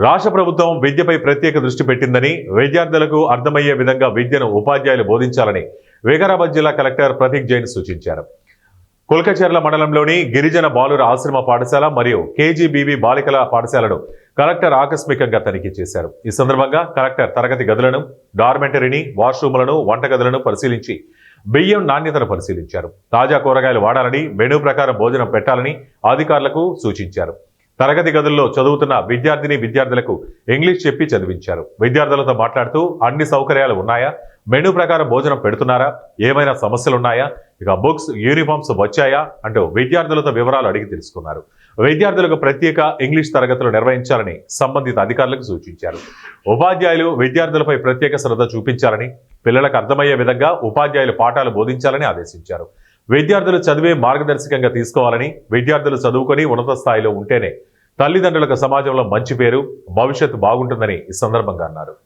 రాష్ట్ర ప్రభుత్వం విద్యపై ప్రత్యేక దృష్టి పెట్టిందని, విద్యార్థులకు అర్థమయ్యే విధంగా విద్యను ఉపాధ్యాయులు బోధించాలని వికారాబాద్ జిల్లా కలెక్టర్ ప్రతీక్ జైన్ సూచించారు. కుల్కచెర్ల మండలంలోని గిరిజన బాలుర ఆశ్రమ పాఠశాల మరియు కేజీబీవీ బాలికల పాఠశాలను కలెక్టర్ ఆకస్మికంగా తనిఖీ చేశారు. ఈ సందర్భంగా కలెక్టర్ తరగతి గదులను, డార్మెంటరీని, వాష్రూములను, వంటగదులను పరిశీలించి బియ్యం నాణ్యతను పరిశీలించారు. తాజా కూరగాయలు వాడాలని, మెనూ ప్రకారం భోజనం పెట్టాలని అధికారులకు సూచించారు. తరగతి గదుల్లో చదువుతున్న విద్యార్థులకు ఇంగ్లీష్ చెప్పి చదివించారు. విద్యార్థులతో మాట్లాడుతూ అన్ని సౌకర్యాలు ఉన్నాయా, మెనూ ప్రకారం భోజనం పెడుతున్నారా, ఏమైనా సమస్యలు ఉన్నాయా, ఇక బుక్స్, యూనిఫామ్స్ వచ్చాయా అంటూ విద్యార్థులతో వివరాలు అడిగి తెలుసుకున్నారు. విద్యార్థులకు ప్రత్యేక ఇంగ్లీష్ తరగతులు నిర్వహించాలని సంబంధిత అధికారులకు సూచించారు. ఉపాధ్యాయులు విద్యార్థులపై ప్రత్యేక శ్రద్ధ చూపించాలని, పిల్లలకు అర్థమయ్యే విధంగా ఉపాధ్యాయులు పాఠాలు బోధించాలని ఆదేశించారు. విద్యార్థులు చదివే మార్గదర్శకంగా తీసుకోవాలని, విద్యార్థులు చదువుకొని ఉన్నత స్థాయిలో ఉంటేనే తల్లిదండ్రులకు సమాజంలో మంచి పేరు, భవిష్యత్తు బాగుంటుందని ఈ సందర్భంగా అన్నారు.